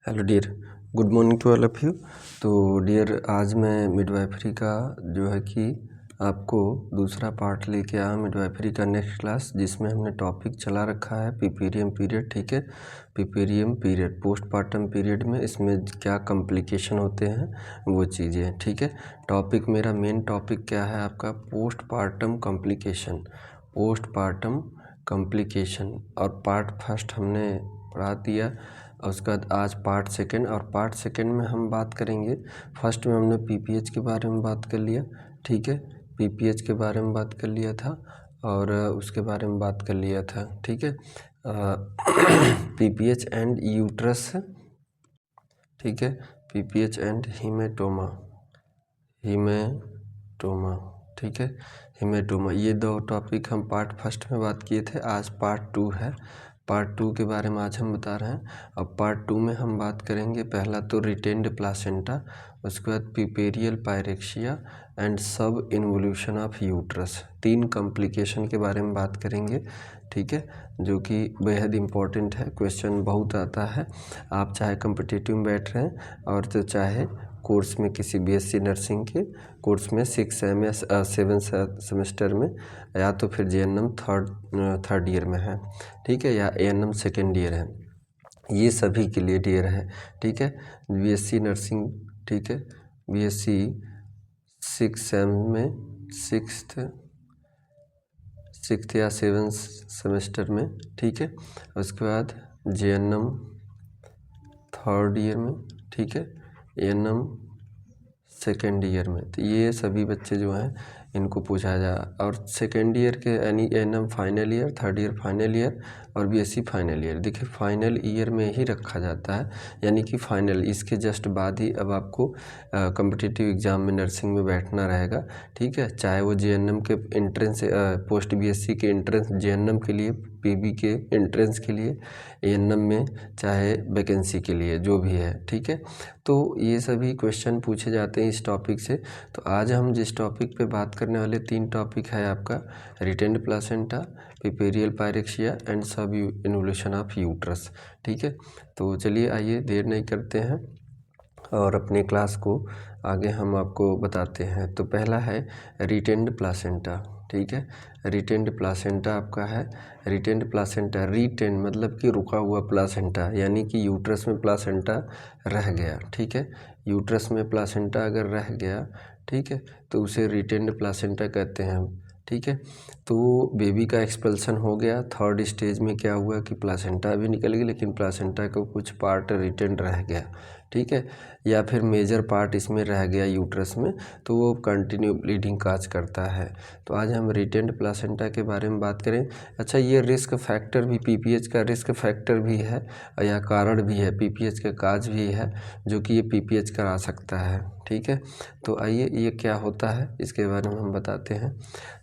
Hello dear, good morning to all of you. तो dear, आज मैं मिडवाइफरी का जो है कि आपको दूसरा पार्ट लेके आया मिडवाइफरी का नेक्स्ट क्लास, जिसमें हमने टॉपिक चला रखा है पिपीरियम पीरियड। ठीक है, पिपीरियम पीरियड पोस्टपार्टम पीरियड में इसमें क्या कॉम्प्लिकेशन होते हैं वो चीज़ें। ठीक है, टॉपिक मेरा मेन टॉपिक क्या है आपका, पोस्टपार्टम कॉम्प्लिकेशन। पोस्टपार्टम कॉम्प्लिकेशन और पार्ट फर्स्ट हमने पढ़ा दिया, और उसके बाद आज पार्ट सेकंड, और पार्ट सेकंड में हम बात करेंगे। फर्स्ट में हमने पीपीएच के बारे में बात कर लिया। ठीक है, पीपीएच के बारे में बात कर लिया था और उसके बारे में बात कर लिया था। ठीक है, पीपीएच एंड यूट्रस। ठीक है, पीपीएच एंड हीमेटोमा। ठीक है, हीमेटोमा, ये दो टॉपिक हम पार्ट फर्स्ट में बात किए थे। आज पार्ट टू है, पार्ट टू के बारे में आज हम बता रहे हैं। अब पार्ट टू में हम बात करेंगे, पहला तो रिटेन्ड प्लासेंटा, उसके बाद पिपेरियल पायरेक्सिया एंड सब इन्वोल्यूशन ऑफ यूट्रस। 3 कॉम्प्लिकेशन के बारे में बात करेंगे। ठीक है, जो कि बेहद इम्पोर्टेंट है, क्वेश्चन बहुत आता है। आप चाहे कॉम्पिटिटिव में बैठ रहे हैं और तो चाहे कोर्स में किसी बीएससी नर्सिंग के कोर्स में 6 सेम या 7 सेमेस्टर में, या तो फिर जेएनएम थर्ड ईयर में है। ठीक है, या एएनएम सेकेंड ईयर है, ये सभी के लिए डियर है। ठीक है, बीएससी नर्सिंग, ठीक है, बीएससी 6 सेम में सिक्स्थ या 7 सेमेस्टर में। ठीक है, उसके बाद जेएनएम थर्ड ईयर में। ठीक है, एएनएम सेकेंड ईयर में। तो ये सभी बच्चे जो हैं इनको पूछा जा, और सेकेंड ईयर के यानी ANM final year, third year final year और बीएससी फाइनल ईयर। देखिए, फाइनल ईयर में ही रखा जाता है, यानी कि फाइनल, इसके जस्ट बाद ही अब आपको कॉम्पिटिटिव एग्ज़ाम में नर्सिंग में बैठना रहेगा। ठीक है, चाहे वो जेएनएम के एंट्रेंस, पोस्ट बीएससी के एंट्रेंस जेएनएम के लिए, पीबी के एंट्रेंस के लिए, एएनएम में, चाहे वैकेंसी के लिए, जो भी है। ठीक है, तो ये सभी क्वेश्चन पूछे जाते हैं इस टॉपिक से। तो आज हम जिस टॉपिक पे बात करने वाले, 3 टॉपिक है आपका, रिटेन्ड प्लासेंटा, पिपेरियल पायरेक्सिया एंड सब इन्वोल्यूशन ऑफ यूट्रस। ठीक है, तो चलिए आइए देर नहीं करते हैं और अपने क्लास को आगे हम आपको बताते हैं। तो पहला है रिटेन्ड प्लासेंटा। ठीक है, रिटेन्ड प्लासेंटा आपका है, रिटेन्ड प्लासेंटा, रिटेन मतलब कि रुका हुआ प्लासेंटा, यानी कि यूट्रस में प्लासेंटा रह गया। ठीक है, यूट्रस में प्लासेंटा अगर रह गया, ठीक है, तो उसे रिटेन्ड प्लासेंटा कहते हैं हम। ठीक है, तो बेबी का एक्सपल्सन हो गया, थर्ड स्टेज में क्या हुआ कि प्लासेंटा भी निकल गई, लेकिन प्लासेंटा का कुछ पार्ट रिटेन रह गया। ठीक है, या फिर मेजर पार्ट इसमें रह गया यूट्रस में, तो वो कंटिन्यू ब्लीडिंग काज करता है। तो आज हम रिटेन्ड प्लासेंटा के बारे में बात करें। अच्छा, ये रिस्क फैक्टर भी, पीपीएच का रिस्क फैक्टर भी है या कारण भी है, पीपीएच का काज भी है, जो कि ये पीपीएच करा सकता है। ठीक है, तो आइए ये क्या होता है इसके बारे में हम बताते हैं।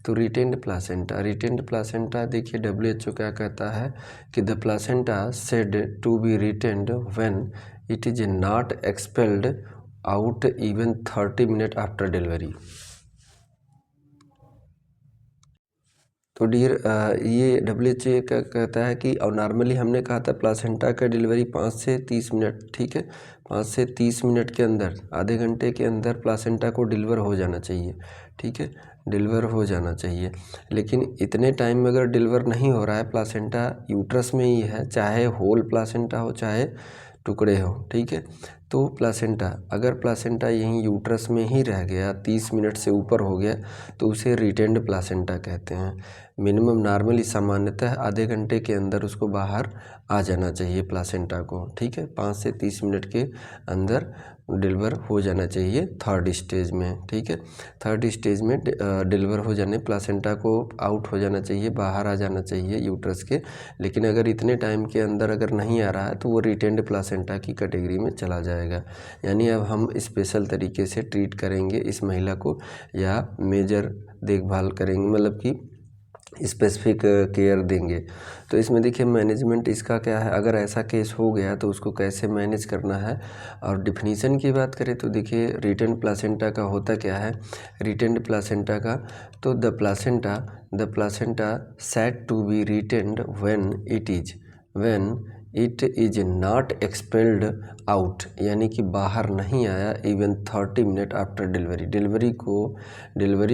तो रिटेन्ड प्लासेंटा, रिटेन्ड प्लासेंटा देखिए WHO क्या कहता है कि the placenta said to be retained when it is not expelled out even 30 minute after delivery. तो डियर, ये WHO क्या कहता है कि, और नॉर्मली हमने कहा था प्लासेंटा का डिलीवरी 5 से 30 मिनट, ठीक है, 5 से 30 मिनट के अंदर, आधे घंटे के अंदर प्लासेंटा को डिलीवर हो जाना चाहिए। ठीक है, डिलीवर हो जाना चाहिए, लेकिन इतने टाइम में अगर डिलीवर नहीं हो रहा है, प्लासेंटा यूट्रस में ही है, चाहे होल प्लासेंटा हो चाहे टुकड़े हो, ठीक है, तो प्लासेंटा, अगर प्लासेंटा यहीं यूट्रस में ही रह गया, 30 मिनट से ऊपर हो गया, तो उसे रिटेन्ड प्लासेंटा कहते हैं। मिनिमम नॉर्मली सामान्यतः आधे घंटे के अंदर उसको बाहर आ जाना चाहिए प्लासेंटा को। ठीक है, 5 से 30 मिनट के अंदर डिलीवर हो जाना चाहिए थर्ड स्टेज में। ठीक है, थर्ड स्टेज में डिलीवर हो जाने, प्लासेंटा को आउट हो जाना चाहिए, बाहर आ जाना चाहिए यूट्रस के। लेकिन अगर इतने टाइम के अंदर अगर नहीं आ रहा है, तो वो रिटेन्ड प्लासेंटा की कैटेगरी में चला जाएगा। यानी अब हम स्पेशल तरीके से ट्रीट करेंगे इस महिला को, या मेजर देखभाल करेंगे, मतलब कि स्पेसिफिक केयर देंगे। तो इसमें देखिए मैनेजमेंट इसका क्या है, अगर ऐसा केस हो गया तो उसको कैसे मैनेज करना है। और डिफिनीशन की बात करें तो देखिए, रिटेन्ड प्लासेंटा का होता क्या है, रिटेन्ड प्लासेंटा का, तो the placenta said to be retained when it is not expelled out, यानी कि बाहर नहीं आया even 30 minute after delivery. Delivery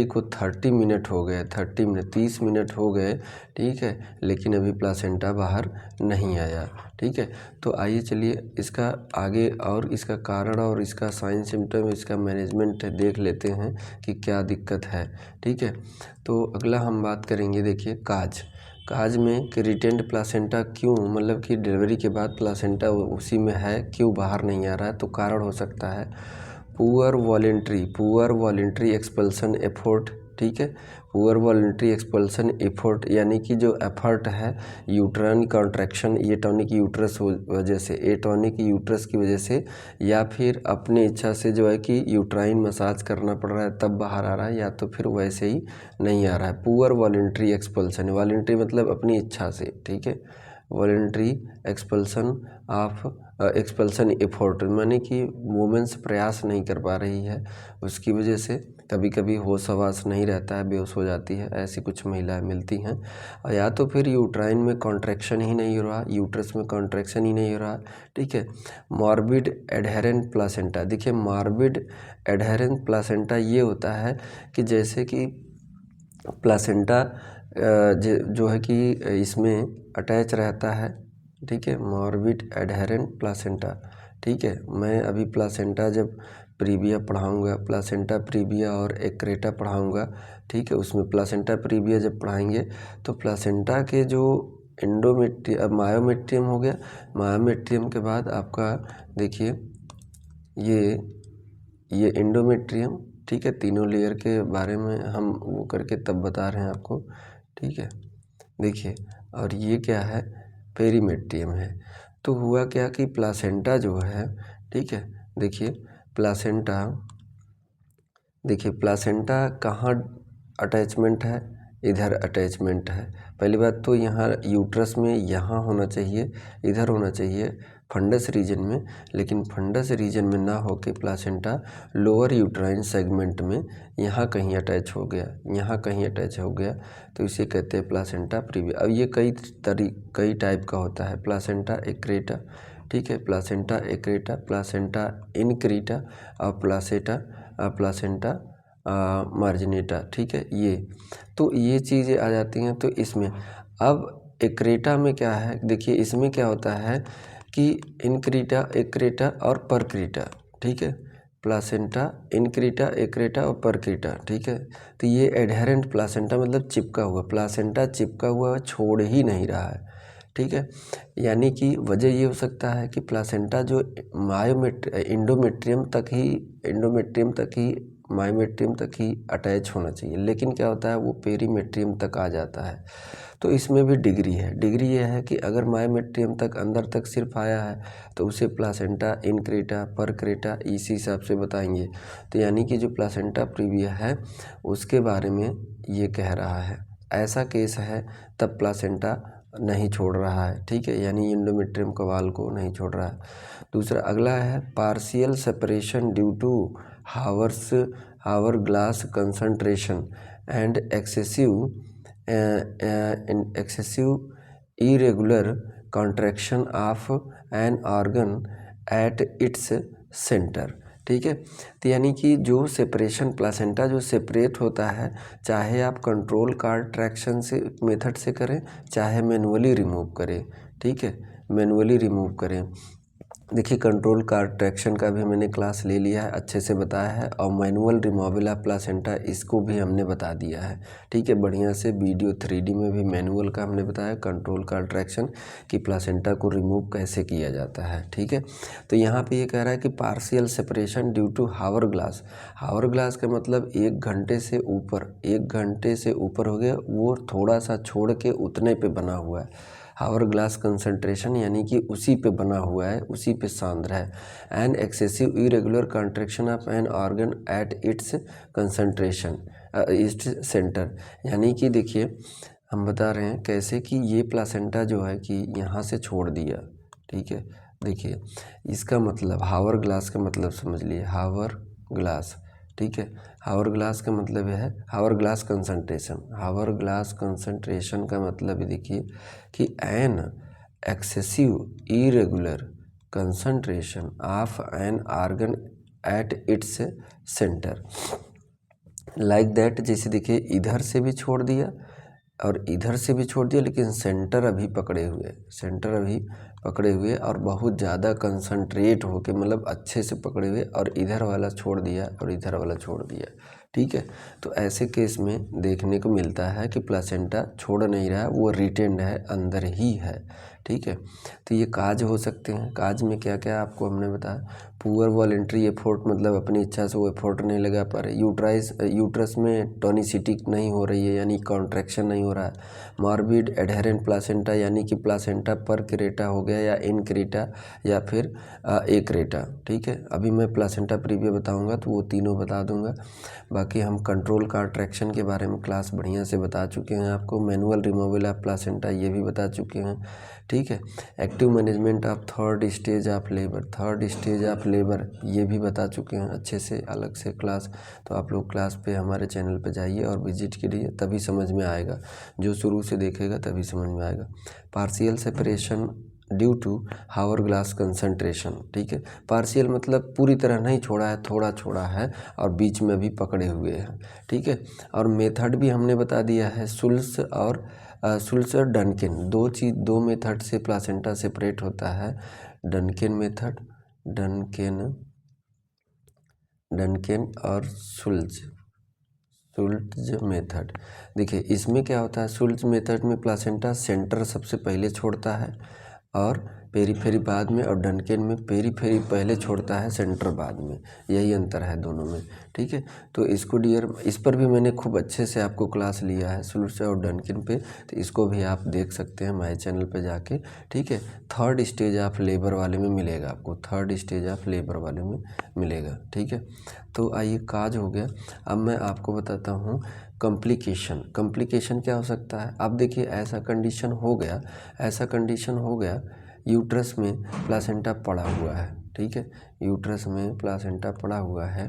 को 30 मिनट हो गए, 30 मिनट हो गए, ठीक है, लेकिन अभी प्लासेंटा बाहर नहीं आया। ठीक है, तो आइए चलिए इसका आगे और इसका कारण और इसका साइन सिम्टम, इसका मैनेजमेंट देख लेते हैं कि क्या दिक्कत है। ठीक है, तो अगला हम बात करेंगे, देखिए काज में कि रिटेंड प्लासेंटा क्यों, मतलब कि डिलीवरी के बाद प्लासेंटा उसी में है, क्यों बाहर नहीं आ रहा है। तो कारण हो सकता है पुअर वॉलेंट्री एक्सपल्सन एफर्ट। ठीक है, पुअर वॉलेंट्री एक्सपल्सन एफर्ट, यानी कि जो एफर्ट है यूट्राइन कॉन्ट्रैक्शन एटॉनिक यूट्रस वजह से, एटॉनिक यूट्रस की वजह से, या फिर अपनी इच्छा से जो है कि यूट्राइन मसाज करना पड़ रहा है तब बाहर आ रहा है, या तो फिर वैसे ही नहीं आ रहा है। पुअर वॉलेंट्री एक्सपल्सन, वॉलेंट्री मतलब अपनी इच्छा से, ठीक है, वॉलेंट्री एक्सपल्सन एफर्ट, माने कि वुमेन्स प्रयास नहीं कर पा रही है, उसकी वजह से कभी कभी होश हवास नहीं रहता है, बेहोश हो जाती है, ऐसी कुछ महिलाएं मिलती हैं। और या तो फिर यूट्राइन में कॉन्ट्रैक्शन ही नहीं हो रहा, यूट्रस में कॉन्ट्रैक्शन ही नहीं हो रहा। ठीक है, मॉर्बिड एडहेरेंट प्लासेंटा, देखिए मॉर्बिड एडहेरेंट प्लासेंटा ये होता है कि जैसे कि प्लासेंटा जो है कि इसमें अटैच रहता है। ठीक है, मॉर्बिड एडहेरेंट प्लासेंटा। ठीक है, मैं अभी प्लासेंटा जब प्रीविया पढ़ाऊंगा, प्लासेंटा प्रीविया और एक्रेटा पढ़ाऊंगा, ठीक है, उसमें प्लासेंटा प्रीविया जब पढ़ाएंगे तो प्लासेंटा के जो मायोमेट्रियम हो गया, मायोमेट्रियम के बाद आपका देखिए ये एंडोमेट्रियम। ठीक है, तीनों लेयर के बारे में हम वो करके तब बता रहे हैं आपको। ठीक है, देखिए, और ये क्या है, पेरीमेट्रियम है। तो हुआ क्या कि प्लासेंटा जो है, ठीक है, देखिए प्लासेंटा कहाँ अटैचमेंट है, इधर अटैचमेंट है। पहली बात तो यहाँ यूट्रस में यहाँ होना चाहिए, इधर होना चाहिए फंडस रीजन में, लेकिन फंडस रीजन में ना होके प्लासेंटा लोअर यूट्राइन सेगमेंट में यहाँ कहीं अटैच हो गया, तो इसे कहते हैं प्लासेंटा प्रीविया। अब ये कई टाइप का होता है, प्लासेंटा एक्रेटा, ठीक है, प्लासेंटा एक्रेटा, प्लासेंटा इनक्रीटा और प्लासेंटा मार्जिनेटा। ठीक है, तो ये चीज़ें आ जाती हैं। तो इसमें अब एक्रेटा में क्या है, देखिए इसमें क्या होता है कि इनक्रीटा, एक्रेटा और परक्रीटा। ठीक है, प्लासेंटा इनक्रीटा, एक्रेटा और परक्रीटा। ठीक है, तो ये एडहेरेंट प्लासेंटा मतलब चिपका हुआ, प्लासेंटा चिपका हुआ छोड़ ही नहीं रहा है। ठीक है, यानी कि वजह ये हो सकता है कि प्लासेंटा जो एंडोमेट्रियम तक ही अटैच होना चाहिए, लेकिन क्या होता है वो पेरीमेट्रियम तक आ जाता है। तो इसमें भी डिग्री ये है कि अगर मायोमेट्रियम तक अंदर तक सिर्फ आया है तो उसे प्लासेंटा इनक्रेटा परक्रेटा इसी हिसाब से बताएंगे। तो यानी कि जो प्लासेंटा प्रीविया है उसके बारे में ये कह रहा है, ऐसा केस है तब प्लासेंटा नहीं छोड़ रहा है। ठीक है, यानी एंडोमेट्रियम कवाल को नहीं छोड़ रहा है। दूसरा अगला है partial separation due to hour glass concentration and excessive irregular contraction of an organ at its centre. ठीक है, तो यानी कि जो सेपरेशन प्लासेंटा जो सेपरेट होता है, चाहे आप कंट्रोल कॉन्ट्रैक्शन से मेथड से करें, चाहे मैनुअली रिमूव करें। ठीक है, मैनुअली रिमूव करें। देखिए कंट्रोल कॉन्ट्रैक्शन का भी मैंने क्लास ले लिया है, अच्छे से बताया है, और मैनुअल रिमूवल ऑफ प्लासेंटा इसको भी हमने बता दिया है। ठीक है, बढ़िया से वीडियो 3D में भी मैनुअल का हमने बताया, कंट्रोल कॉन्ट्रैक्शन कि प्लासेंटा को रिमूव कैसे किया जाता है। ठीक है, तो यहाँ पे ये कह रहा है कि partial separation due to hour glass का मतलब 1 घंटे से ऊपर हो गया, वो थोड़ा सा छोड़ के उतने पे बना हुआ है। हावर ग्लास कंसंट्रेशन यानी कि उसी पे बना हुआ है, उसी पे सांद्र है। An excessive irregular contraction of an organ at it's concentration its centre, यानी कि देखिए हम बता रहे हैं कैसे कि ये प्लासेंटा जो है कि यहाँ से छोड़ दिया। ठीक है, देखिए इसका मतलब हावर ग्लास का मतलब समझ लिए, हावर ग्लास। ठीक है, हावर ग्लास का मतलब है हावर ग्लास कंसंट्रेशन का मतलब देखिए कि excessive irregular concentration of an organ at its center like that। जैसे देखिए इधर से भी छोड़ दिया और इधर से भी छोड़ दिया, लेकिन सेंटर अभी पकड़े हुए और बहुत ज़्यादा कंसंट्रेट होके मतलब अच्छे से पकड़े हुए, और इधर वाला छोड़ दिया और इधर वाला छोड़ दिया, ठीक है। तो ऐसे केस में देखने को मिलता है कि प्लासेंटा छोड़ नहीं रहा है, वो रिटेंड है, अंदर ही है, ठीक है। तो ये काज हो सकते हैं। काज में क्या क्या आपको हमने बताया, पुअर वॉलेंट्री एफोर्ट, मतलब अपनी इच्छा से वो एफोर्ट नहीं लगा पा रहे। यूट्रस में टोनिसिटी नहीं हो रही है, यानी कॉन्ट्रैक्शन नहीं हो रहा है। मॉर्बिड एडहेरेंट प्लासेंटा, यानी कि प्लासेंटा पर क्रेटा हो गया या इन क्रेटा या फिर ए क्रेटा, ठीक है। अभी मैं प्लासेंटा प्रीविया बताऊंगा तो वो तीनों बता दूंगा। बाकी हम कंट्रोल कॉन्ट्रैक्शन के बारे में क्लास बढ़िया से बता चुके हैं आपको। मैनुअल रिमूवल ऑफ प्लासेंटा ये भी बता चुके हैं, ठीक है। Active management of third stage of labour ये भी बता चुके हैं अच्छे से, अलग से क्लास। तो आप लोग क्लास पे हमारे चैनल पे जाइए और विजिट कीजिए, तभी समझ में आएगा। जो शुरू से देखेगा तभी समझ में आएगा। Partial separation due to hour glass concentration, ठीक है। पार्शियल मतलब पूरी तरह नहीं छोड़ा है, थोड़ा छोड़ा है और बीच में भी पकड़े हुए हैं, ठीक है। और मेथड भी हमने बता दिया है, शुल्स और डनकेन, दो मेथड से प्लासेंटा सेपरेट होता है। डनकेन मेथड, डनकेन और शुल्ज मेथड। देखिए इसमें क्या होता है, शुल्ज मेथड में प्लासेंटा सेंटर सबसे पहले छोड़ता है और पेरीफेरी बाद में, और डनकेन में पेरीफेरी पहले छोड़ता है, सेंटर बाद में। यही अंतर है दोनों में, ठीक है। तो इसको डियर, इस पर भी मैंने खूब अच्छे से आपको क्लास लिया है शुल्ज और डनकेन पे, तो इसको भी आप देख सकते हैं हमारे चैनल पे जाके, ठीक है। थर्ड स्टेज ऑफ लेबर वाले में मिलेगा आपको, ठीक है। तो आइए काज हो गया। अब मैं आपको बताता हूँ कॉम्प्लिकेशन क्या हो सकता है। अब देखिए ऐसा कंडीशन हो गया यूट्रस में प्लासेंटा पड़ा हुआ है, ठीक है। यूट्रस में प्लासेंटा पड़ा हुआ है।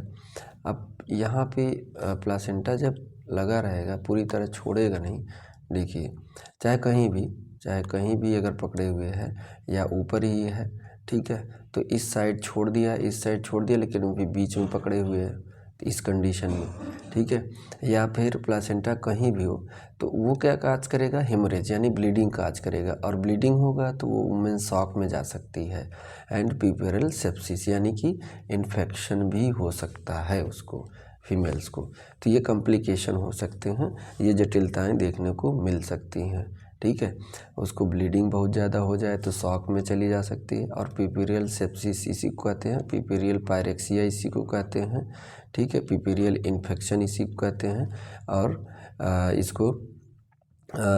अब यहाँ पे प्लासेंटा जब लगा रहेगा, पूरी तरह छोड़ेगा नहीं। देखिए चाहे कहीं भी अगर पकड़े हुए है या ऊपर ही है, ठीक है। तो इस साइड छोड़ दिया, लेकिन वो भी बीच में पकड़े हुए हैं इस कंडीशन में, ठीक है। या फिर प्लासेंटा कहीं भी हो तो वो क्या काज करेगा, हेमरेज यानी ब्लीडिंग काज करेगा, और ब्लीडिंग होगा तो वो वुमेन शॉक में जा सकती है। एंड प्यूपेरल सेप्सिस यानी कि इन्फेक्शन भी हो सकता है उसको, फीमेल्स को। तो ये कॉम्प्लिकेशन हो सकते हैं, ये जटिलताएं देखने को मिल सकती हैं, ठीक है। उसको ब्लीडिंग बहुत ज़्यादा हो जाए तो शॉक में चली जा सकती है। और पिपीरियल सेप्सिस इसी को कहते हैं, पिपीरियल पायरेक्सिया इसी को कहते हैं, ठीक है। पिपीरियल इन्फेक्शन इसी को कहते हैं। और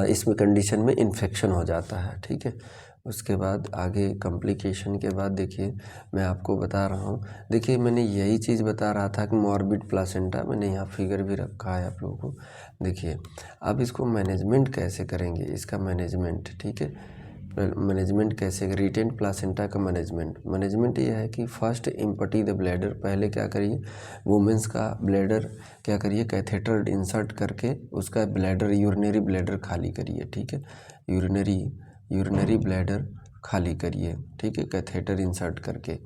इसमें कंडीशन में इन्फेक्शन हो जाता है, ठीक है। उसके बाद आगे कॉम्प्लिकेशन के बाद देखिए मैं आपको बता रहा हूँ। देखिए मैंने यही चीज़ बता रहा था कि मॉर्बिड प्लासेंटा, मैंने यहाँ फिगर भी रखा है आप लोगों को। देखिए अब इसको मैनेजमेंट कैसे करेंगे, इसका मैनेजमेंट, ठीक है। मैनेजमेंट कैसे, रिटेंट प्लासेंटा का मैनेजमेंट ये है कि फर्स्ट इम्पटी द ब्लैडर, पहले क्या करिए, वुमेंस का ब्लैडर क्या करिए, कैथेटर इंसर्ट करके उसका ब्लैडर, यूरिनरी ब्लैडर खाली करिए, ठीक है। यूरिनरी ब्लैडर खाली करिए, ठीक है, कैथेटर इंसर्ट करके।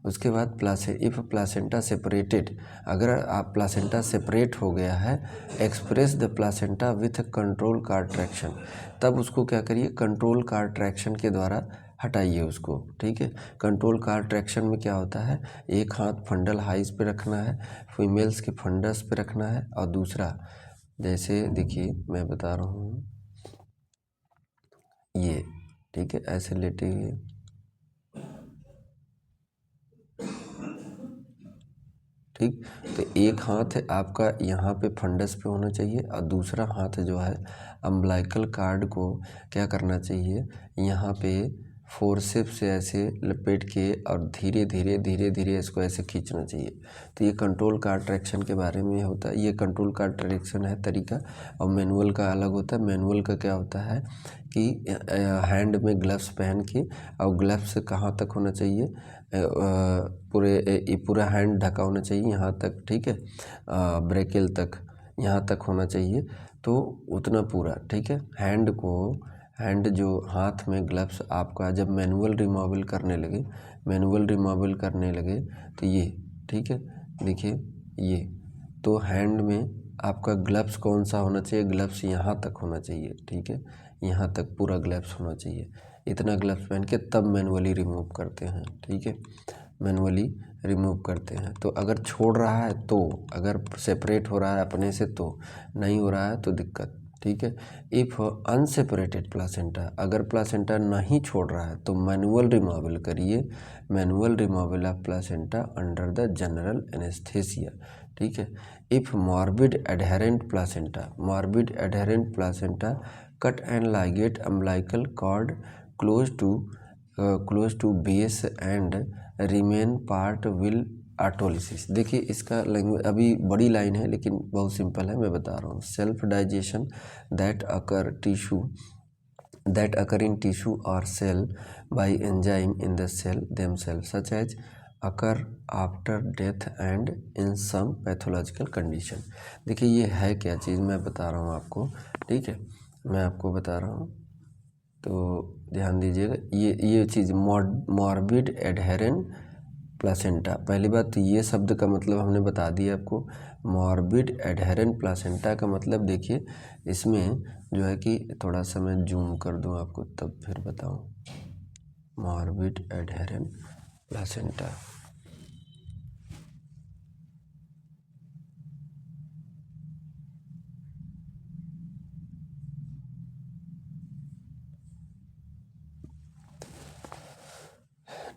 उसके बाद इफ़ प्लासेंटा सेपरेटेड, अगर आप प्लासेंटा सेपरेट हो गया है, express the placenta with control contraction, तब उसको क्या करिए, कंट्रोल कॉन्ट्रैक्शन के द्वारा हटाइए उसको, ठीक है। कंट्रोल कॉन्ट्रैक्शन में क्या होता है, एक हाथ फंडल हाइज पे रखना है, फीमेल्स के फंडस पे रखना है, और दूसरा जैसे देखिए मैं बता रहा हूँ ये, ठीक है, ऐसे लेटे हुए, ठीक। तो एक हाथ आपका यहाँ पे फंडस पे होना चाहिए और दूसरा हाथ जो है अम्बिलिकल कार्ड को क्या करना चाहिए, यहाँ पे फोर्सेप्स से ऐसे लपेट के और धीरे धीरे इसको ऐसे खींचना चाहिए। तो ये कंट्रोल कॉन्ट्रैक्शन के बारे में होता है, ये कंट्रोल कॉन्ट्रैक्शन है तरीका। और मैनुअल का अलग होता है। मैनुअल का क्या होता है कि हैंड में ग्लव्स पहन के, और ग्लव्स कहाँ तक होना चाहिए, पूरा हैंड ढका होना चाहिए यहाँ तक, ठीक है, ब्रेकेल तक यहाँ तक होना चाहिए, तो उतना पूरा, ठीक है। हैंड को हैंड जो हाथ में ग्लव्स आपका जब मैनुअल रिमूवल करने लगे तो ये, ठीक है, देखिए ये, तो हैंड में आपका ग्लव्स कौन सा होना चाहिए, ग्लव्स यहाँ तक होना चाहिए, ठीक है, यहाँ तक पूरा ग्लव्स होना चाहिए। इतना ग्लव्स पहन के तब मैनुअली रिमूव करते हैं, ठीक है, मैनुअली रिमूव करते हैं। तो अगर छोड़ रहा है तो, अगर सेपरेट हो रहा है अपने से तो, नहीं हो रहा है तो दिक्कत, ठीक है। इफ़ अनसेपरेटेड प्लासेंटा, अगर प्लासेंटा नहीं छोड़ रहा है तो मैनुअल रिमूवल करिए, manual removal of placenta under the general anaesthesia, ठीक है। If morbid adherent placenta cut and ligate umbilical cord close to base and remain part will autolysis. देखिए इसका लैंग्वेज अभी बड़ी लाइन है लेकिन बहुत सिंपल है, मैं बता रहा हूँ। Self digestion that occur in tissue और cell by enzyme in the cell themselves such as occur after death and in some pathological condition। देखिए ये है क्या चीज़, मैं बता रहा हूँ आपको, ठीक है, मैं आपको बता रहा हूँ, तो ध्यान दीजिएगा। ये चीज़ मॉर्बिड एडहेरेंट प्लासेंटा, पहली बात तो ये शब्द का मतलब हमने बता दिया आपको। मॉर्बिड एडहेरेंट प्लासेंटा का मतलब देखिए इसमें जो है कि थोड़ा सा मैं जूम कर दूं आपको तब फिर बताऊं। मॉर्बिड एडहेरेंट प्लासेंटा,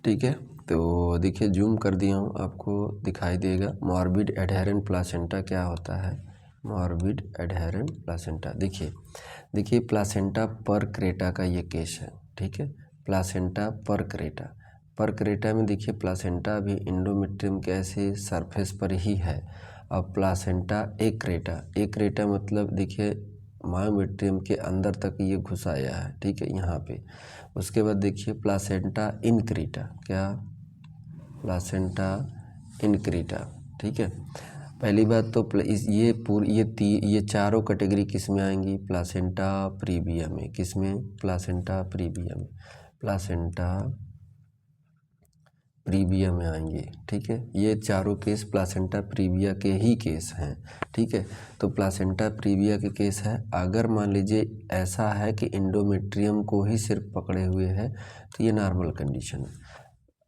ठीक है, तो देखिए जूम कर दिया हूँ, आपको दिखाई देगा। मॉर्बिड एडहेरेंट प्लासेंटा क्या होता है, मॉर्बिड एडहेरेंट प्लासेंटा, देखिए प्लासेंटा पर क्रेटा का ये केस है, ठीक है, प्लासेंटा पर क्रेटा में देखिए प्लासेंटा भी इंडोमेट्रियम के ऐसे सरफेस पर ही है। अब प्लासेंटा एक्रेटा मतलब देखिए मायोमेट्रियम के अंदर तक ये घुसाया है, ठीक है, यहाँ पे। उसके बाद देखिए प्लासेंटा इनक्रीटा, क्या, प्लासेंटा इनक्रीटा, ठीक है। पहली बात तो ये चारों कैटेगरी किस में आएंगी, प्लासेंटा प्रीविया में, किस में, प्लासेंटा प्रीविया में आएंगे, ठीक है। ये चारों केस प्लासेंटा प्रीविया के ही केस हैं, ठीक है। तो प्लासेंटा प्रीविया के केस है। अगर मान लीजिए ऐसा है कि इंडोमेट्रियम को ही सिर्फ पकड़े हुए है तो ये नॉर्मल कंडीशन है।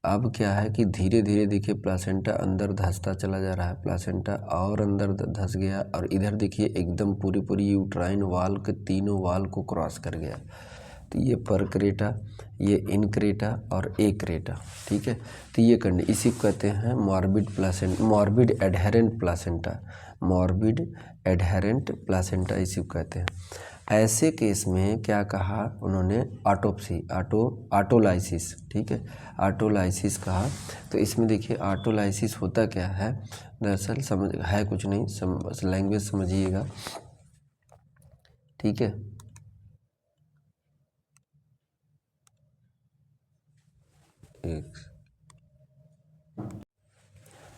अब क्या है कि धीरे धीरे देखिए प्लासेंटा अंदर धंसता चला जा रहा है, प्लासेंटा और अंदर धंस गया और इधर देखिए एकदम पूरी यूट्राइन वाल के तीनों वाल को क्रॉस कर गया। तो ये पर क्रेटा, ये इनक्रेटा और एक्रेटा, ठीक है। तो ये इसी को कहते हैं मॉर्बिड एडहेरेंट प्लासेंटा इसी को कहते हैं। ऐसे केस में क्या कहा उन्होंने, ऑटोलाइसिस, ठीक है, ऑटोलाइसिस कहा। तो इसमें देखिए ऑटोलाइसिस होता क्या है, दरअसल समझ है कुछ नहीं, लैंग्वेज समझिएगा, ठीक है।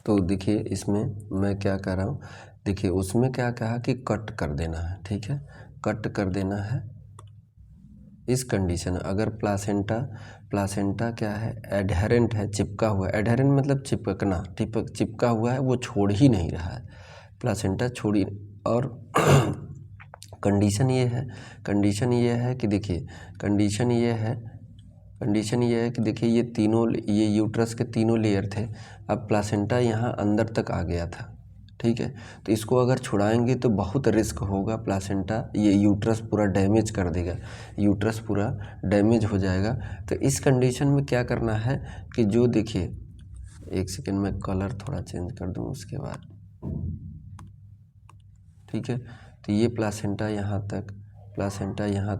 तो देखिए इसमें मैं क्या कर रहा हूँ, देखिए उसमें क्या कहा कि कट कर देना है, ठीक है, कट कर देना है इस कंडीशन। अगर प्लासेंटा क्या है, एडहेरेंट है, चिपका हुआ है। एडहेरेंट मतलब चिपकना, चिपका हुआ है, वो छोड़ ही नहीं रहा है, प्लासेंटा छोड़ी। और कंडीशन ये है कि देखिए कंडीशन ये है कि देखिए ये यूट्रस के तीनों लेयर थे। अब प्लासेंटा यहाँ अंदर तक आ गया था, ठीक है। तो इसको अगर छुड़ाएंगे तो बहुत रिस्क होगा, प्लासेंटा ये यूट्रस पूरा डैमेज कर देगा, यूट्रस पूरा डैमेज हो जाएगा। तो इस कंडीशन में क्या करना है कि जो देखिए, एक सेकेंड में कलर थोड़ा चेंज कर दूँ उसके बाद, ठीक है। तो ये प्लासेंटा यहाँ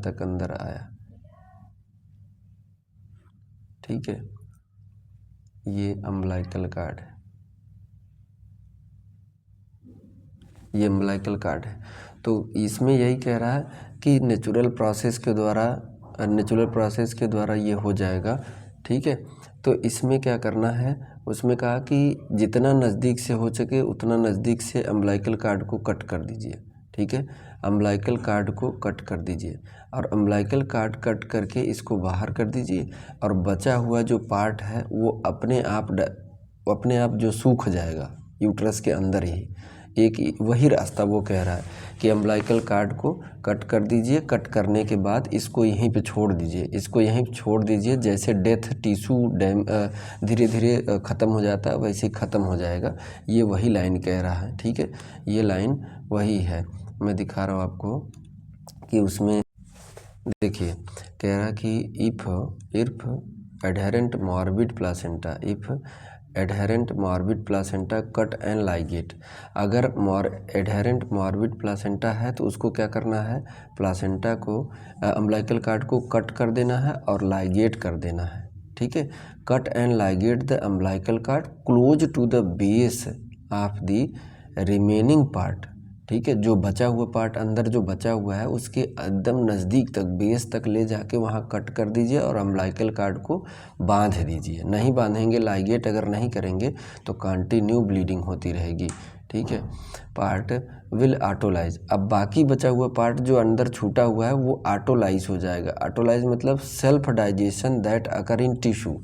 तक अंदर आया, ठीक है, ये अम्बिलिकल कार्ड है, ये अम्बिलिकल कार्ड है। तो इसमें यही कह रहा है कि नेचुरल प्रोसेस के द्वारा ये हो जाएगा, ठीक है। तो इसमें क्या करना है, उसमें कहा कि जितना नज़दीक से हो सके उतना नज़दीक से अम्बिलिकल कार्ड को कट कर दीजिए, ठीक है। अम्बिलिकल कार्ड को कट कर दीजिए और अम्बिलिकल कार्ड कट करके इसको बाहर कर दीजिए और बचा हुआ जो पार्ट है वो अपने आप जो सूख जाएगा यूट्रस के अंदर ही। एक वही रास्ता वो कह रहा है कि अम्बिलिकल कार्ड को कट कर दीजिए, कट करने के बाद इसको यहीं पे छोड़ दीजिए, इसको यहीं पे छोड़ दीजिए। जैसे डेथ टिश्यू धीरे धीरे ख़त्म हो जाता है वैसे ही ख़त्म हो जाएगा। ये वही लाइन कह रहा है, ठीक है, ये लाइन वही है। मैं दिखा रहा हूँ आपको कि उसमें देखिए कह रहा कि if adherent morbid placenta, if adherent morbid placenta cut and ligate. अगर एडहेरेंट मॉर्बिड प्लासेंटा है तो उसको क्या करना है, प्लासेंटा को अम्बिलिकल कार्ड को कट कर देना है और लाइगेट कर देना है, ठीक है। Cut and ligate the umbilical card close to the base of the remaining part, ठीक है। जो बचा हुआ पार्ट अंदर जो बचा हुआ है उसके एकदम नज़दीक तक बेस तक ले जाके वहाँ कट कर दीजिए और अम्बिलिकल कार्ड को बांध दीजिए। नहीं बांधेंगे, लाइगेट अगर नहीं करेंगे तो कंटिन्यू ब्लीडिंग होती रहेगी, ठीक है। Part will autolyse. अब बाकी बचा हुआ पार्ट जो अंदर छूटा हुआ है वो ऑटोलाइज हो जाएगा। ऑटोलाइज मतलब self digestion that occur in tissue,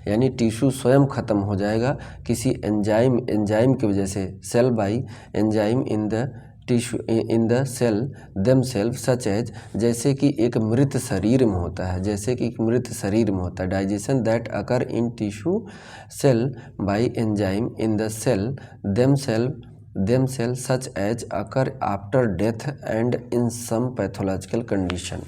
यानी टिश्यू स्वयं ख़त्म हो जाएगा किसी एंजाइम की वजह से। Cell by enzyme in the tissue in the cell them self such as, जैसे कि एक मृत शरीर में होता है, जैसे कि एक मृत शरीर में होता है। Digestion that occur in tissue cell by enzyme in the cell them cell such as occur after death and in some pathological condition,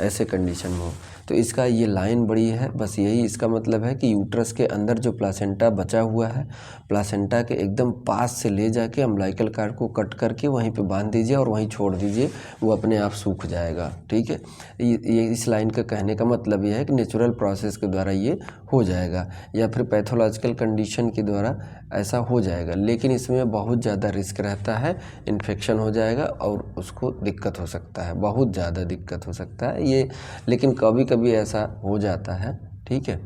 ऐसे कंडीशन में हो। तो इसका ये लाइन बड़ी है, बस यही इसका मतलब है कि यूट्रस के अंदर जो प्लासेंटा बचा हुआ है, प्लासेंटा के एकदम पास से ले जाके अम्बिलिकल कार्ड को कट करके वहीं पे बांध दीजिए और वहीं छोड़ दीजिए, वो अपने आप सूख जाएगा, ठीक है। ये इस लाइन का कहने का मतलब ये है कि नेचुरल प्रोसेस के द्वारा ये हो जाएगा या फिर पैथोलॉजिकल कंडीशन के द्वारा ऐसा हो जाएगा, लेकिन इसमें बहुत ज़्यादा रिस्क रहता है, इन्फेक्शन हो जाएगा और उसको दिक्कत हो सकता है, बहुत ज़्यादा दिक्कत हो सकता है ये। लेकिन कभी कभी ऐसा हो जाता है, ठीक है,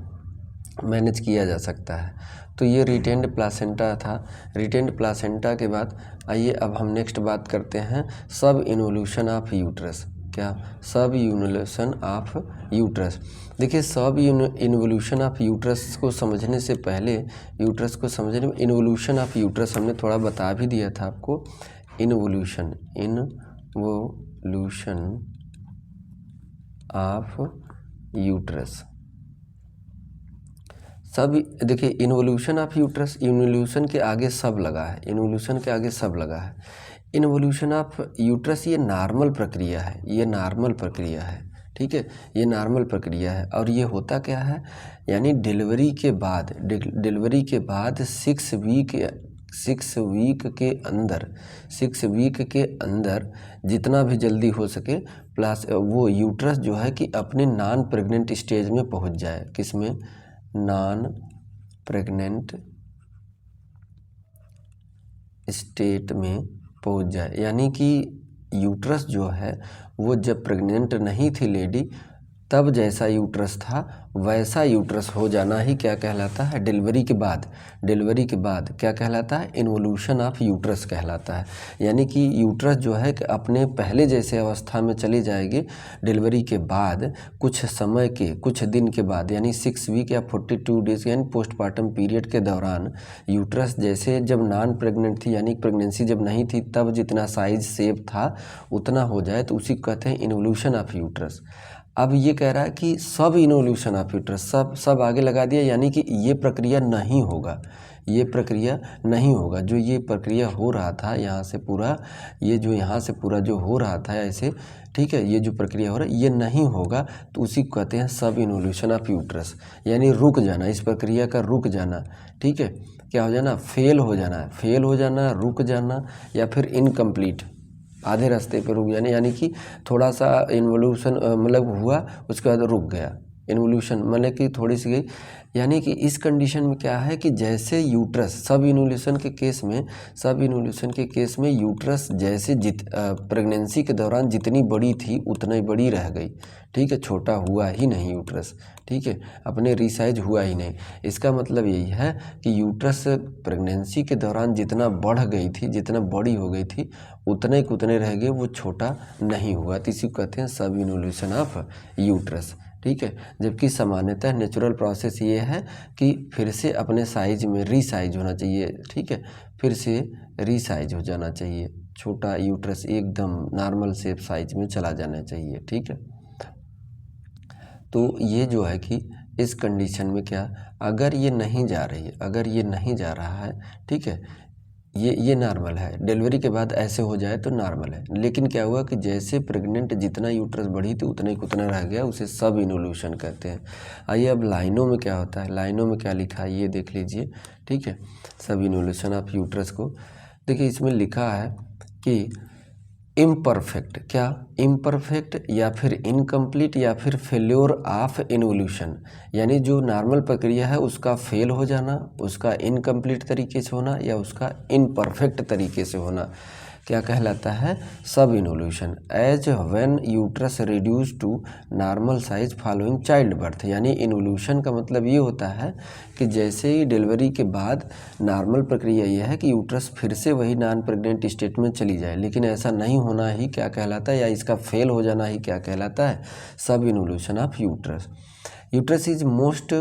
मैनेज किया जा सकता है। तो ये रिटेन्ड प्लासेंटा था। रिटेन्ड प्लासेंटा के बाद आइए अब हम नेक्स्ट बात करते हैं सब इन्वोल्यूशन ऑफ यूट्रस। क्या? सब इन्वोल्यूशन ऑफ यूट्रस। देखिए सब इन्वोल्यूशन ऑफ यूट्रस को समझने से पहले, यूट्रस को समझने में इन्वोल्यूशन ऑफ यूट्रस हमने थोड़ा बता भी दिया था आपको। इन्वोल्यूशन ऑफ यूट्रस, सब देखिए इन्वोल्यूशन ऑफ यूट्रस, इन्वोल्यूशन के आगे सब लगा है, इन्वोल्यूशन के आगे सब लगा है। इन्वोल्यूशन ऑफ यूट्रस ये नॉर्मल प्रक्रिया है, ये नॉर्मल प्रक्रिया है, ठीक है, ये नॉर्मल प्रक्रिया है। और ये होता क्या है, यानी डिलीवरी के बाद 6 वीक के अंदर जितना भी जल्दी हो सके प्लस वो यूट्रस जो है कि अपने नॉन प्रेग्नेंट स्टेज में पहुंच जाए। किसमें? नॉन प्रेग्नेंट स्टेट में पहुंच जाए, यानी कि यूट्रस जो है वो जब प्रेग्नेंट नहीं थी लेडी तब जैसा यूट्रस था वैसा यूट्रस हो जाना ही क्या कहलाता है? डिलीवरी के बाद क्या कहलाता है? इन्वोल्यूशन ऑफ यूट्रस कहलाता है। यानी कि यूट्रस जो है कि अपने पहले जैसे अवस्था में चली जाएगी डिलीवरी के बाद, कुछ समय के, कुछ दिन के बाद, यानी 6 वीक या 42 डेज यानी पोस्टमार्टम पीरियड के दौरान यूट्रस जैसे जब नॉन प्रेग्नेंट थी यानी प्रेगनेंसी जब नहीं थी तब जितना साइज शेप था उतना हो जाए तो उसी को कहते हैं इन्वोल्यूशन ऑफ यूट्रस। अब ये कह रहा है कि सब इन्वोल्यूशन ऑफ यूट्रस, सब आगे लगा दिया, यानी कि ये प्रक्रिया नहीं होगा, ये प्रक्रिया नहीं होगा। जो ये प्रक्रिया हो रहा था यहाँ से पूरा, ये जो यहाँ से पूरा जो हो रहा था ऐसे, ठीक है, ये जो प्रक्रिया हो रहा है ये नहीं होगा तो उसी को कहते हैं सब इन्वोल्यूशन ऑफ यूट्रस, यानी रुक जाना, इस प्रक्रिया का रुक जाना, ठीक है, क्या हो जाना? फेल हो जाना, रुक जाना या फिर इनकम्प्लीट, आधे रास्ते पे रुक जाने, यानी कि थोड़ा सा इन्वोल्यूशन मतलब हुआ उसके बाद रुक गया, इन्वोल्यूशन मतलब कि थोड़ी सी गई, यानी कि इस कंडीशन में क्या है कि जैसे यूट्रस सब इन्वोल्यूशन के केस में यूट्रस जैसे प्रेगनेंसी के दौरान जितनी बड़ी थी उतना ही बड़ी रह गई, ठीक है, छोटा हुआ ही नहीं यूट्रस, ठीक है, अपने रिसाइज हुआ ही नहीं। इसका मतलब यही है कि यूट्रस प्रेगनेंसी के दौरान जितना बढ़ गई थी, जितना बड़ी हो गई थी, उतने के उतने रह गए, वो छोटा नहीं हुआ। तो इसी को कहते हैं सब इन्वोल्यूशन ऑफ यूट्रस, ठीक है। जबकि सामान्यतः नेचुरल प्रोसेस ये है कि फिर से अपने साइज में रीसाइज होना चाहिए, ठीक है, फिर से रीसाइज हो जाना चाहिए, छोटा यूट्रस एकदम नॉर्मल शेप साइज में चला जाना चाहिए, ठीक है। तो ये जो है कि इस कंडीशन में क्या, अगर ये नहीं जा रही है, अगर ये नहीं जा रहा है, ठीक है, ये नॉर्मल है, डिलीवरी के बाद ऐसे हो जाए तो नॉर्मल है। लेकिन क्या हुआ कि जैसे प्रेग्नेंट जितना यूट्रस बढ़ी थी उतना ही उतना रह गया, उसे सब इन्वोल्यूशन कहते हैं। आइए अब लाइनों में क्या होता है, लाइनों में क्या लिखा है ये देख लीजिए, ठीक है। सब इन्वोल्यूशन ऑफ यूट्रस को देखिए, इसमें लिखा है कि इम्परफेक्ट, क्या इम्परफेक्ट या फिर इनकम्प्लीट या फिर फेल्योर ऑफ इन्वोल्यूशन, यानी जो नॉर्मल प्रक्रिया है उसका फेल हो जाना, उसका इनकम्प्लीट तरीके से होना या उसका इनपरफेक्ट तरीके से होना, क्या कहलाता है, subinvolution. As when uterus reduce to normal size following child birth, यानी इन्वोल्यूशन का मतलब ये होता है कि जैसे ही डिलीवरी के बाद नॉर्मल प्रक्रिया ये है कि यूट्रस फिर से वही नॉन प्रेग्नेंट स्टेट में चली जाए, लेकिन ऐसा नहीं होना ही क्या कहलाता है, या इसका फेल हो जाना ही क्या कहलाता है, subinvolution of uterus. Uterus is most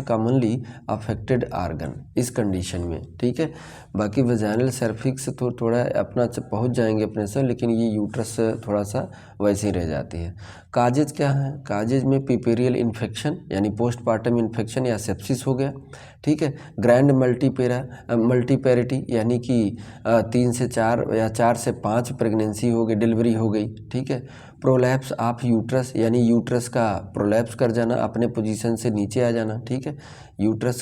commonly affected organ इस कंडीशन में, ठीक है। बाकी वेजाइनल सर्फिक्स तो थोड़ा अपना पहुंच जाएंगे अपने से, लेकिन ये यूट्रस थोड़ा सा वैसे ही रह जाती है। काजेज क्या है, काजेज में पिपेरियल इन्फेक्शन यानी पोस्टपार्टम इन्फेक्शन या सेप्सिस हो गया, ठीक है। ग्रैंड मल्टीपेरिटी यानी कि 3 से 4 या 4 से 5 प्रेगनेंसी हो गई, डिलीवरी हो गई, ठीक है। प्रोलैप्स ऑफ यूट्रस यानी यूट्रस का प्रोलैप्स कर जाना, अपने पोजीशन से नीचे आ जाना, ठीक है, यूट्रस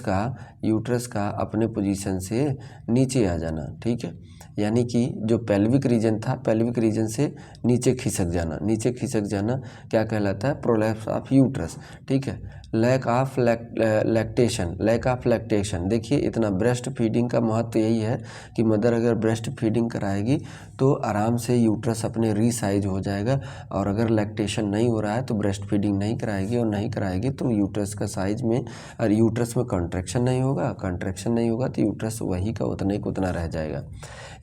का अपने पोजीशन से नीचे आ जाना, ठीक है, यानी कि जो पेल्विक रीजन था, पेल्विक रीजन से नीचे खिसक जाना क्या कहलाता है, प्रोलैप्स ऑफ यूट्रस, ठीक है। लैक ऑफ लैक्टेशन, देखिए इतना ब्रेस्ट फीडिंग का महत्व यही है कि मदर अगर ब्रेस्ट फीडिंग कराएगी तो आराम से यूट्रस अपने रीसाइज हो जाएगा, और अगर लैक्टेशन नहीं हो रहा है तो ब्रेस्ट फीडिंग नहीं कराएगी, और नहीं कराएगी तो यूट्रस का साइज में और यूट्रस में कंट्रैक्शन नहीं होगा तो यूट्रस वही का उतना ही उतना रह जाएगा।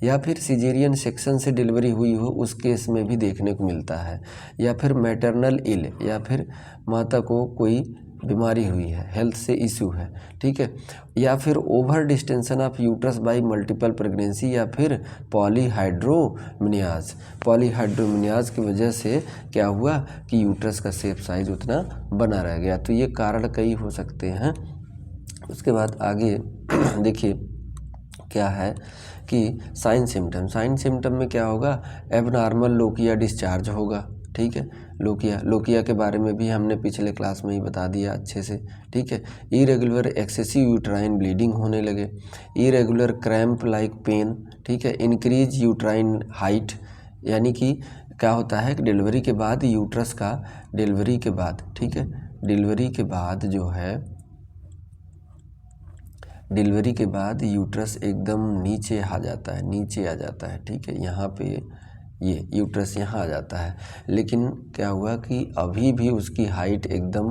या फिर सिजेरियन सेक्शन से डिलीवरी हुई हो उस केस में भी देखने को मिलता है, या फिर मैटरनल इल, या फिर माता को कोई बीमारी हुई है, हेल्थ से इशू है, ठीक है, या फिर over distension of uterus bye multiple pregnancy, या फिर पॉलीहाइड्रोमिनियाज की वजह से क्या हुआ कि यूट्रस का शेप साइज उतना बना रह गया। तो ये कारण कई हो सकते हैं। उसके बाद आगे देखिए क्या है कि साइन सिम्टम में क्या होगा, एबनॉर्मल लोकिया डिस्चार्ज होगा, ठीक है। लोकिया के बारे में भी हमने पिछले क्लास में ही बता दिया अच्छे से, ठीक है। इरेगुलर एक्सेसिव यूट्राइन ब्लीडिंग होने लगे, इरेगुलर क्रैम्प लाइक पेन, ठीक है। इंक्रीज यूट्राइन हाइट, यानी कि क्या होता है कि डिलीवरी के बाद यूट्रस का डिलीवरी के बाद, ठीक है, डिलीवरी के बाद यूट्रस एकदम नीचे आ जाता है, ठीक है। यहाँ पे ये यूट्रस यहाँ आ जाता है, लेकिन क्या हुआ कि अभी भी उसकी हाइट एकदम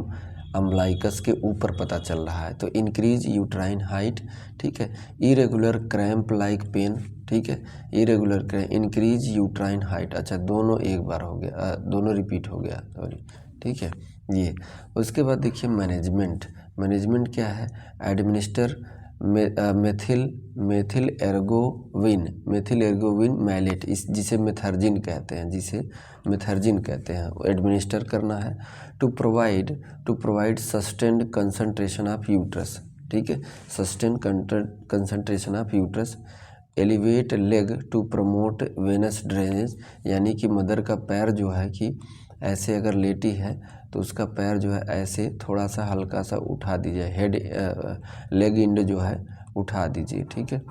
अम्बलाइकस के ऊपर पता चल रहा है, तो इंक्रीज यूट्राइन हाइट, ठीक है। इरेगुलर क्रैम्प लाइक पेन, ठीक है, इंक्रीज यूट्राइन हाइट, अच्छा दोनों एक बार हो गया, दोनों रिपीट हो गया, सॉरी, ठीक है। ये उसके बाद देखिए मैनेजमेंट क्या है, एडमिनिस्टर मेथिल एर्गोविन मैलेट, जिसे मेथर्जिन कहते हैं, एडमिनिस्टर करना है। To provide sustained concentration of uterus, ठीक है, sustained concentration of uterus. Elevate leg to promote venous drainage, यानी कि मदर का पैर जो है कि ऐसे अगर लेटी है तो उसका पैर जो है ऐसे थोड़ा सा हल्का सा उठा दीजिए, हेड लेग इंड जो है उठा दीजिए, ठीक है।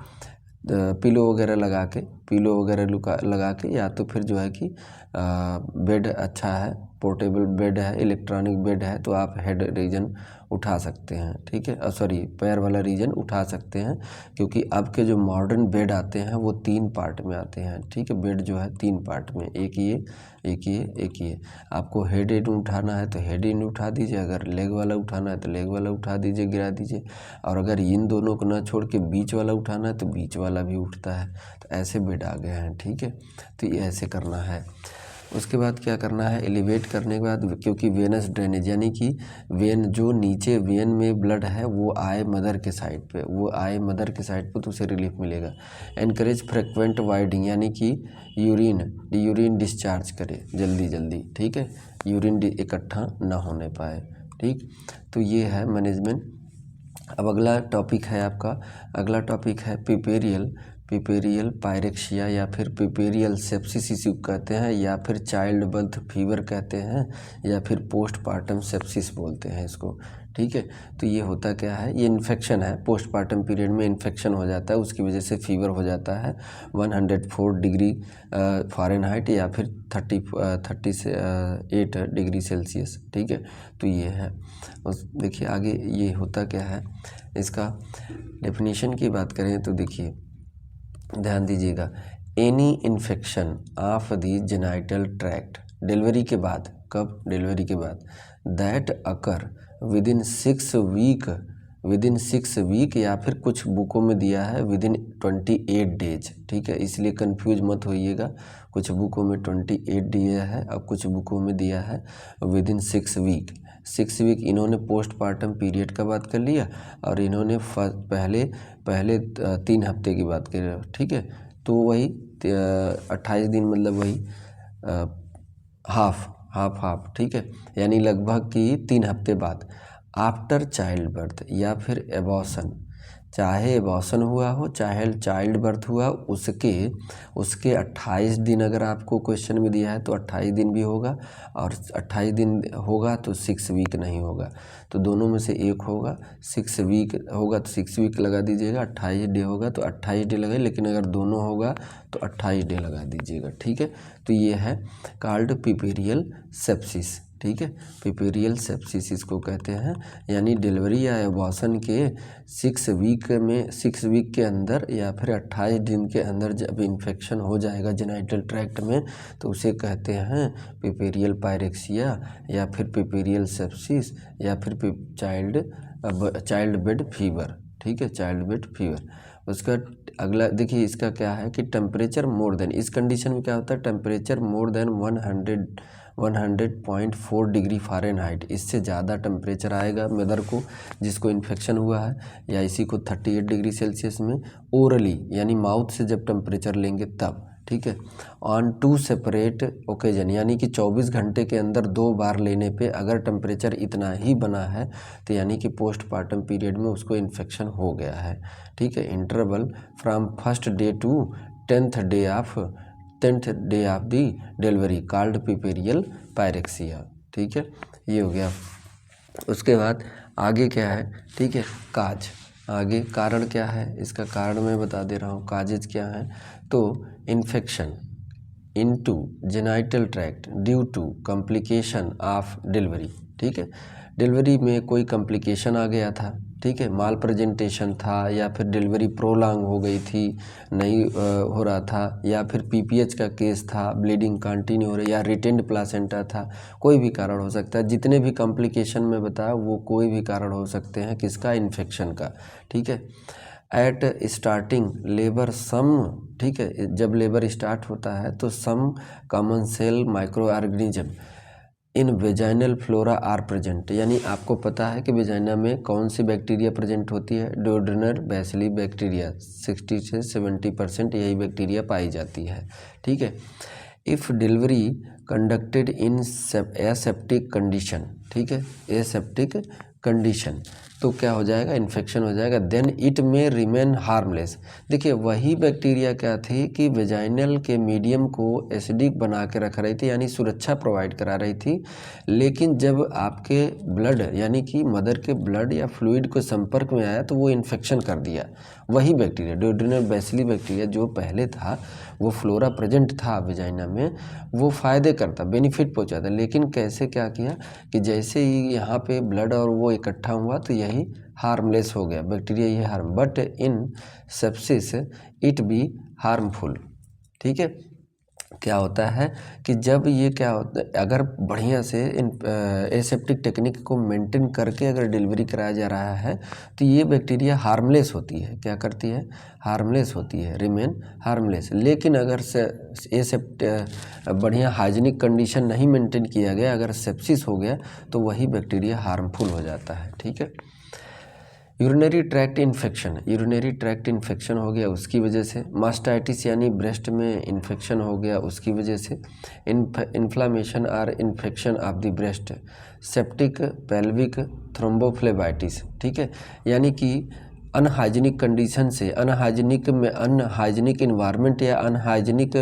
पिलो वगैरह लगा के, या तो फिर जो है कि बेड अच्छा है पोर्टेबल बेड है, इलेक्ट्रॉनिक बेड है, तो आप हेड रीजन उठा सकते हैं, ठीक है, सॉरी पैर वाला रीजन उठा सकते हैं, क्योंकि अब के जो मॉडर्न बेड आते हैं वो 3 पार्ट में आते हैं, ठीक है। बेड जो है 3 पार्ट में, एक ये, एक ये, एक ये। आपको हेड एंड उठाना है तो हेड एंड उठा दीजिए, अगर लेग वाला उठाना है तो लेग वाला उठा दीजिए, गिरा दीजिए, और अगर इन दोनों को ना छोड़ के बीच वाला उठाना है तो बीच वाला भी उठता है। तो ऐसे बेड आ गए हैं, ठीक है। तो ये ऐसे करना है। उसके बाद क्या करना है, एलिवेट करने के बाद, क्योंकि वेनस ड्रेनेज यानी कि वेन जो नीचे वेन में ब्लड है वो आए मदर के साइड पे, वो आए मदर के साइड पे, तो उसे रिलीफ मिलेगा। एनकरेज फ्रिक्वेंट वाइडिंग यानी कि यूरिन डिस्चार्ज करे जल्दी जल्दी, ठीक है, यूरिन इकट्ठा ना होने पाए, ठीक। तो ये है मैनेजमेंट। अब अगला टॉपिक है आपका, अगला टॉपिक है पिपेरियल पायरेक्सिया या फिर पिपेरियल सेप्सिस इसी को कहते हैं, या फिर चाइल्ड बर्थ फीवर कहते हैं, या फिर पोस्टपार्टम सेप्सिस बोलते हैं इसको, ठीक है। तो ये होता क्या है, ये इन्फेक्शन है, पोस्टपार्टम पीरियड में इन्फेक्शन हो जाता है, उसकी वजह से फीवर हो जाता है 104 डिग्री फ़ारेनहाइट या फिर 38 डिग्री सेल्सियस, ठीक है। तो ये है। देखिए आगे ये होता क्या है, इसका डेफिनेशन की बात करें तो देखिए ध्यान दीजिएगा, any infection of the genital tract delivery के बाद, कब, डिलीवरी के बाद, दैट अकर विदिन 6 वीक या फिर कुछ बुकों में दिया है विदिन 28 डेज, ठीक है, इसलिए कंफ्यूज मत होइएगा। कुछ बुकों में 28 दिया है और कुछ बुकों में दिया है विदिन 6 वीक। 6 वीक इन्होंने पोस्टपार्टम पीरियड का बात कर लिया, और इन्होंने पहले 3 हफ्ते की बात कर रहे, ठीक है। तो वही 28 दिन मतलब वही हाफ, ठीक है, यानी लगभग कि 3 हफ्ते बाद। आफ्टर चाइल्ड बर्थ या फिर एबॉर्शन, चाहे एबॉर्शन हुआ हो चाहे चाइल्ड बर्थ हुआ, उसके 28 दिन अगर आपको क्वेश्चन में दिया है तो 28 दिन भी होगा, और 28 दिन होगा तो 6 वीक नहीं होगा, तो दोनों में से एक होगा। 6 वीक होगा तो 6 वीक लगा दीजिएगा, 28 डे होगा तो 28 डे लगाइए, लेकिन अगर दोनों होगा तो 28 डे लगा दीजिएगा, ठीक है। तो ये है कॉल्ड पिपेरियल सेप्सिस, ठीक है, पिपेरियल सेप्सिस इसको कहते हैं, यानी डिलीवरी या एबॉर्शन के 6 वीक के अंदर या फिर 28 दिन के अंदर जब इन्फेक्शन हो जाएगा जेनाइटल ट्रैक्ट में, तो उसे कहते हैं पिपेरियल पायरेक्सिया या फिर पिपेरियल सेप्सिस या फिर चाइल्ड बेड फीवर, ठीक है, चाइल्ड बेड फीवर। उसका अगला देखिए, इसका क्या है कि टेम्परेचर मोर देन, इस कंडीशन में क्या होता है, temperature more than 100.4 degree Fahrenheit, इससे ज़्यादा टेम्परेचर आएगा मदर को जिसको इन्फेक्शन हुआ है, या इसी को 38 डिग्री सेल्सियस में ओरली यानी माउथ से जब टेम्परेचर लेंगे तब, ठीक है। ऑन 2 सेपरेट ओकेजन यानी कि 24 घंटे के अंदर 2 बार लेने पे अगर टेम्परेचर इतना ही बना है तो यानी कि पोस्टपार्टम पीरियड में उसको इन्फेक्शन हो गया है, ठीक है। Interval from first day to 10th day of the delivery called puerperal pyrexia, ठीक है, ये हो गया। उसके बाद आगे क्या है, ठीक है, काज, आगे कारण क्या है, इसका कारण मैं बता दे रहा हूँ, काजेज क्या है, तो infection into genital tract due to complication of delivery, ठीक है, डिलीवरी में कोई कॉम्प्लिकेशन आ गया था, ठीक है, माल प्रेजेंटेशन था, या फिर डिलीवरी प्रोलॉन्ग हो गई थी, नहीं हो रहा था, या फिर पीपीएच का केस था, ब्लीडिंग कंटिन्यू हो रही, या रिटेंड प्लासेंटा था, कोई भी कारण हो सकता है। जितने भी कॉम्प्लिकेशन में बताया वो कोई भी कारण हो सकते हैं किसका, इन्फेक्शन का, ठीक है। एट स्टार्टिंग लेबर सम, ठीक है, जब लेबर स्टार्ट होता है तो some common cell microorganism in vaginal flora are present, यानी आपको पता है कि वेजाइना में कौन सी बैक्टीरिया प्रेजेंट होती है, डुओडेनल बैसिली बैक्टीरिया, 60 से 70% यही बैक्टीरिया पाई जाती है, ठीक है। If delivery conducted in aseptic condition, ठीक है, एसेप्टिक कंडीशन, तो क्या हो जाएगा, इन्फेक्शन हो जाएगा। देन इट में रिमेन हार्मलेस। देखिए वही बैक्टीरिया क्या थी कि वेजाइनल के मीडियम को एसिडिक बना के रख रही थी, यानी सुरक्षा प्रोवाइड करा रही थी, लेकिन जब आपके ब्लड यानी कि मदर के ब्लड या फ्लूइड को संपर्क में आया तो वो इन्फेक्शन कर दिया। वही बैक्टीरिया डुओडेनल बैसिली बैक्टीरिया जो पहले था, वो फ्लोरा प्रेजेंट था वेजाइना में, वो फ़ायदे करता, बेनिफिट पहुंचाता, लेकिन कैसे क्या किया कि जैसे ही यहाँ पे ब्लड और वो इकट्ठा हुआ तो यही हार्मलेस हो गया बैक्टीरिया, ये harm. But in sepsis it be harmful. ठीक है, क्या होता है कि जब ये क्या होता है, अगर बढ़िया से इन एसेप्टिक टेक्निक को मेंटेन करके अगर डिलीवरी कराया जा रहा है तो ये बैक्टीरिया हार्मलेस होती है। क्या करती है, हार्मलेस होती है, रिमेन हार्मलेस। लेकिन अगर बढ़िया हाइजीनिक कंडीशन नहीं मेंटेन किया गया, अगर सेप्सिस हो गया तो वही बैक्टीरिया हार्मफुल हो जाता है। ठीक है, urinary tract infection, urinary tract infection हो गया उसकी वजह से। मास्टाइटिस यानी ब्रेस्ट में इन्फेक्शन हो गया उसकी वजह से। इन्फ्लामेशन और infection of the breast. Septic pelvic thrombophlebitis. ठीक है, यानी कि अनहाइजीनिक कंडीशन से, अनहाइजीनिक इन्वायरमेंट या अनहाइजीनिक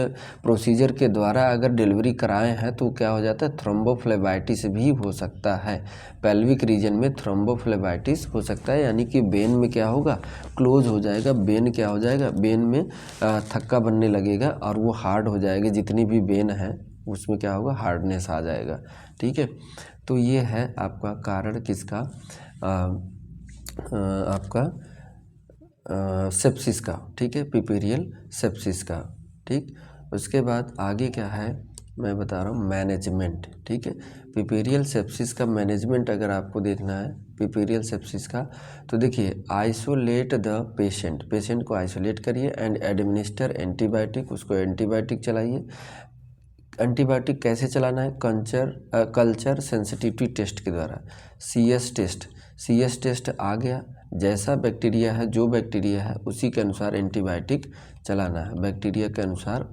प्रोसीजर के द्वारा अगर डिलीवरी कराए हैं तो क्या हो जाता है, थ्रोम्बोफ्लेबाइटिस भी हो सकता है। पेल्विक रीजन में थ्रोम्बोफ्लेबाइटिस हो सकता है, यानी कि वेन में क्या होगा, क्लोज हो जाएगा, वेन क्या हो जाएगा, वेन में थक्का बनने लगेगा और वो हार्ड हो जाएगा, जितनी भी वेन है उसमें क्या होगा, हार्डनेस आ जाएगा। ठीक है, तो ये है आपका कारण किसका, आपका सेप्सिस का। ठीक है, पिपेरियल सेप्सिस का। ठीक, उसके बाद आगे क्या है मैं बता रहा हूँ, मैनेजमेंट। ठीक है, पिपेरियल सेप्सिस का मैनेजमेंट अगर आपको देखना है पिपेरियल सेप्सिस का, तो देखिए आइसोलेट द पेशेंट को आइसोलेट करिए एंड एडमिनिस्टर एंटीबायोटिक, उसको एंटीबायोटिक चलाइए। एंटीबायोटिक कैसे चलाना है, कल्चर सेंसिटिविटी टेस्ट के द्वारा। CS टेस्ट आ गया, जैसा बैक्टीरिया है, जो बैक्टीरिया है उसी के अनुसार एंटीबायोटिक चलाना है, बैक्टीरिया के अनुसार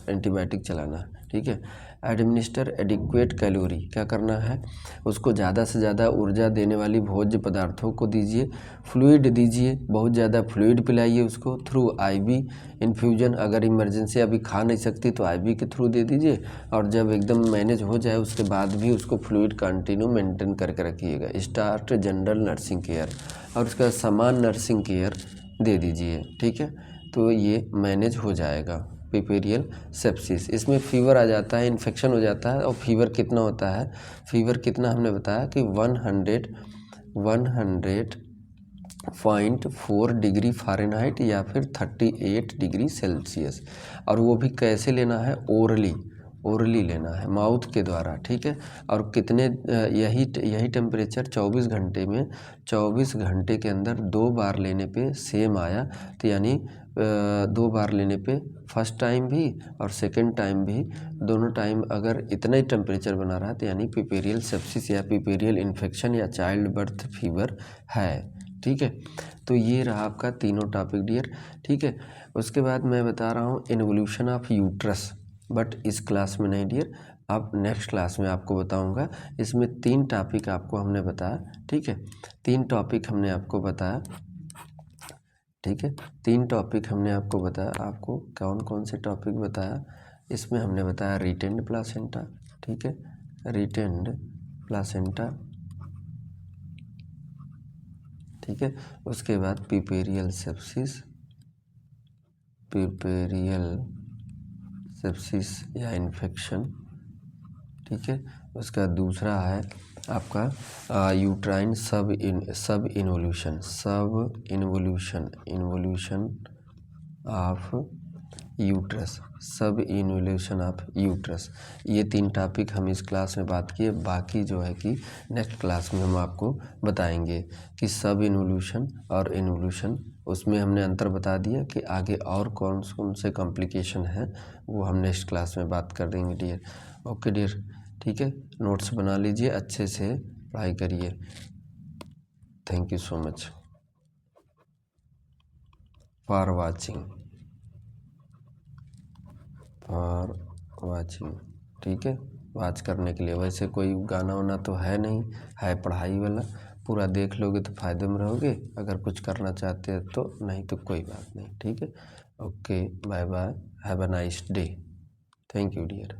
एंटीबायोटिक चलाना है। ठीक है, एडमिनिस्टर एडिक्वेट कैलोरी, क्या करना है, उसको ज़्यादा से ज़्यादा ऊर्जा देने वाली भोज्य पदार्थों को दीजिए। फ्लूइड दीजिए, बहुत ज़्यादा फ्लूइड पिलाइए उसको थ्रू IV इन्फ्यूजन। अगर इमरजेंसी अभी खा नहीं सकती तो IV के थ्रू दे दीजिए, और जब एकदम मैनेज हो जाए उसके बाद भी उसको फ्लूइड कंटिन्यू मेंटेन करके रखिएगा। स्टार्ट जनरल नर्सिंग केयर, और उसका समान नर्सिंग केयर दे दीजिए। ठीक है, तो ये मैनेज हो जाएगा पिपेरियल सेप्सिस। इसमें फीवर आ जाता है, इन्फेक्शन हो जाता है, और फीवर कितना होता है, फीवर कितना हमने बताया कि 100.4 डिग्री फ़ारेनहाइट या फिर 38 डिग्री सेल्सियस। और वो भी कैसे लेना है, ओरली लेना है, माउथ के द्वारा। ठीक है, और कितने यही टेम्परेचर 24 घंटे के अंदर 2 बार लेने पे सेम आया, तो यानी 2 बार लेने पे फर्स्ट टाइम भी और सेकंड टाइम भी, दोनों टाइम अगर इतना ही टेम्परेचर बना रहा है तो यानी पिपेरियल सेप्सिस या पिपेरियल इन्फेक्शन या चाइल्ड बर्थ फीवर है। ठीक है, तो ये रहा आपका तीनों टॉपिक डियर। ठीक है, उसके बाद मैं बता रहा हूँ इन्वोल्यूशन ऑफ यूट्रस, बट इस क्लास में नहीं डियर, अब नेक्स्ट क्लास में आपको बताऊंगा। इसमें 3 टॉपिक आपको हमने बताया। ठीक है, 3 टॉपिक हमने आपको बताया। ठीक है, 3 टॉपिक हमने आपको बताया। आपको कौन कौन से टॉपिक बताया, इसमें हमने बताया रिटेंड प्लासेंटा। ठीक है, रिटेंड प्लासेंटा। ठीक है, उसके बाद पिपेरियल सेप्सिस या इन्फेक्शन। ठीक है, उसका दूसरा है आपका यूट्राइन सब इन्वोल्यूशन ऑफ यूट्रस, सब इन्वोल्यूशन ऑफ यूट्रस। ये 3 टॉपिक हम इस क्लास में बात किए, बाकी जो है कि नेक्स्ट क्लास में हम आपको बताएंगे कि सब इन्वोल्यूशन और इन्वोल्यूशन, उसमें हमने अंतर बता दिया कि आगे और कौन कौन से कॉम्प्लिकेशन हैं वो हम नेक्स्ट क्लास में बात कर देंगे डियर। ओके डियर, ठीक है, नोट्स बना लीजिए, अच्छे से पढ़ाई करिए। Thank you so much for watching. ठीक है, वॉच करने के लिए। वैसे कोई गाना वाना तो है नहीं, है पढ़ाई वाला, पूरा देख लोगे तो फ़ायदे में रहोगे, अगर कुछ करना चाहते हो तो, नहीं तो कोई बात नहीं। ठीक है, okay, bye bye, have a nice day, thank you dear.